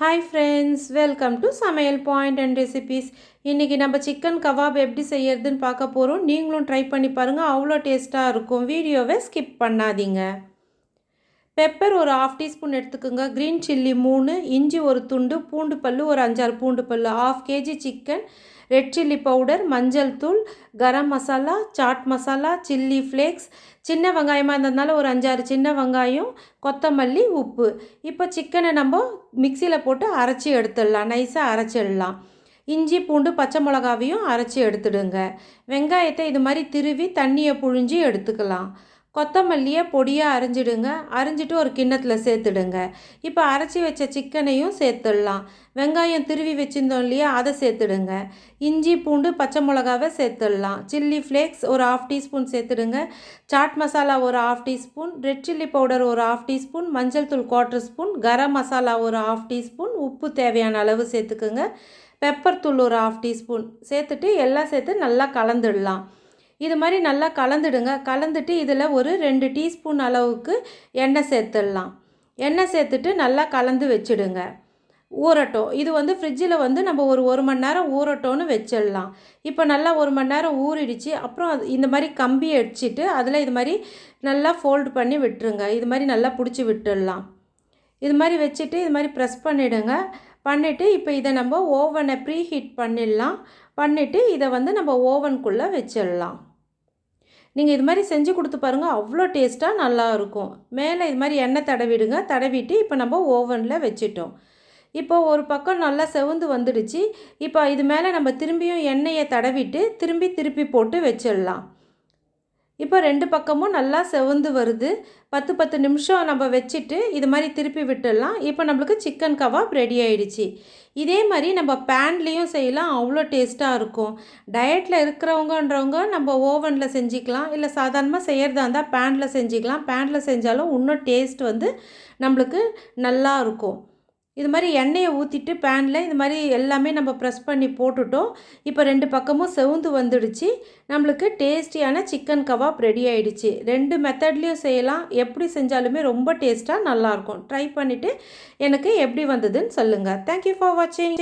Hi friends, welcome to சமையல் point and recipes. இன்றைக்கி நம்ம சிக்கன் கபாப் எப்படி செய்யறதுன்னு பார்க்க போகிறோம். நீங்களும் ட்ரை பண்ணி பாருங்கள், அவ்வளோ டேஸ்ட்டாக இருக்கும். வீடியோவை ஸ்கிப் பண்ணாதீங்க. பெப்பர் ஒரு 1/2 டீஸ்பூன் எடுத்துக்கோங்க. க்ரீன் சில்லி 3, இஞ்சி ஒரு துண்டு, பூண்டு பல் ஒரு 5-6 பூண்டு பல், 1/2 kg chicken, red chilli powder, மஞ்சள் தூள், கரம் மசாலா, சாட் மசாலா, சில்லி ஃப்ளேக்ஸ், சின்ன வெங்காயமாக இருந்ததுனால ஒரு 5-6 சின்ன வெங்காயம், கொத்தமல்லி, உப்பு. இப்போ சிக்கனை நம்ம மிக்சியில் போட்டு அரைச்சி எடுத்துடலாம், நைஸாக அரைச்சிடலாம். இஞ்சி பூண்டு பச்சை மிளகாவையும் அரைச்சி எடுத்துடுங்க. வெங்காயத்தை இது மாதிரி திருவி தண்ணியை புழிஞ்சி எடுத்துக்கலாம். கொத்தமல்லியை பொடியாக அரிஞ்சிடுங்க. அரிஞ்சிட்டு ஒரு கிண்ணத்தில் சேர்த்துடுங்க. இப்போ அரைச்சி வச்ச சிக்கனையும் சேர்த்துடலாம். வெங்காயம் திருவி வச்சுருந்தோம் இல்லையா, அதை சேர்த்துடுங்க. இஞ்சி பூண்டு பச்சை மிளகாவை சேர்த்துடலாம். சில்லி ஃப்ளேக்ஸ் ஒரு 1/2 டீஸ்பூன் சேர்த்துடுங்க. சாட் மசாலா ஒரு 1/2 டீஸ்பூன், ரெட் சில்லி பவுடர் ஒரு 1/2 டீஸ்பூன், மஞ்சள் தூள் 1/4 ஸ்பூன், கரம் மசாலா ஒரு 1/2 டீஸ்பூன், உப்பு தேவையான அளவு சேர்த்துக்குங்க. பெப்பர் தூள் ஒரு 1/2 டீஸ்பூன் சேர்த்துட்டு எல்லாம் சேர்த்து நல்லா கலந்துடலாம். இது மாதிரி நல்லா கலந்துடுங்க. கலந்துட்டு இதில் ஒரு 2 டீஸ்பூன் அளவுக்கு எண்ணெய் சேர்த்துடலாம். எண்ணெய் சேர்த்துட்டு நல்லா கலந்து வச்சுடுங்க. ஊறட்டும். இது ஃப்ரிட்ஜில் நம்ம ஒரு மணி நேரம் ஊறட்டோன்னு வச்சிடலாம். இப்போ நல்லா 1 மணி நேரம் ஊறிடுச்சு. அப்புறம் இந்த மாதிரி கம்பி அடிச்சிட்டு அதில் இது மாதிரி நல்லா ஃபோல்டு பண்ணி விட்டுருங்க. இது மாதிரி நல்லா பிடிச்சி விட்டுடலாம். இது மாதிரி வச்சுட்டு இது மாதிரி ப்ரெஸ் பண்ணிவிடுங்க. பண்ணிவிட்டு இப்போ இதை நம்ம ஓவனை ப்ரீ ஹீட் பண்ணிடலாம். பண்ணிவிட்டு இதை நம்ம ஓவனுக்குள்ளே வச்சிடலாம். நீங்கள் இது மாதிரி செஞ்சு கொடுத்து பாருங்கள், அவ்வளோ டேஸ்ட்டாக நல்லாயிருக்கும். மேலே இது மாதிரி எண்ணெய் தடவிடுங்க. தடவிட்டு இப்போ நம்ம ஓவனில் வச்சிட்டோம். இப்போ ஒரு பக்கம் நல்லா செவந்து வந்துடுச்சு. இப்போ இது மேலே நம்ம திரும்பியும் எண்ணெயை தடவிட்டு திருப்பி போட்டு வச்சிடலாம். இப்போ 2 பக்கமும் நல்லா செவந்து வருது. 10 நிமிஷம் நம்ம வச்சுட்டு இது மாதிரி திருப்பி விட்டுடலாம். இப்போ நம்மளுக்கு சிக்கன் கபாப் ரெடி ஆகிடுச்சு. இதே மாதிரி நம்ம பேன்லேயும் செய்யலாம், அவ்வளோ டேஸ்ட்டாக இருக்கும். டயட்டில் இருக்கிறவங்கன்றவங்க நம்ம ஓவனில் செஞ்சுக்கலாம், இல்லை சாதாரணமாக செய்கிறதா இருந்தால் பேனில் செஞ்சுக்கலாம். பேனில் செஞ்சாலும் இன்னும் டேஸ்ட் நம்மளுக்கு நல்லா இருக்கும். இது மாதிரி எண்ணெயை ஊற்றிட்டு பேனில் இது மாதிரி எல்லாமே நம்ம ப்ரெஸ் பண்ணி போட்டுட்டோம். இப்போ 2 பக்கமும் செவந்து வந்துடுச்சு. நம்மளுக்கு டேஸ்டியான சிக்கன் கபாப் ரெடி ஆகிடுச்சு. 2 மெத்தட்லேயும் செய்யலாம். எப்படி செஞ்சாலுமே ரொம்ப டேஸ்ட்டாக நல்லாயிருக்கும். ட்ரை பண்ணிவிட்டு எனக்கு எப்படி வந்ததுன்னு சொல்லுங்கள். தேங்க்யூ ஃபார் வாட்சிங்.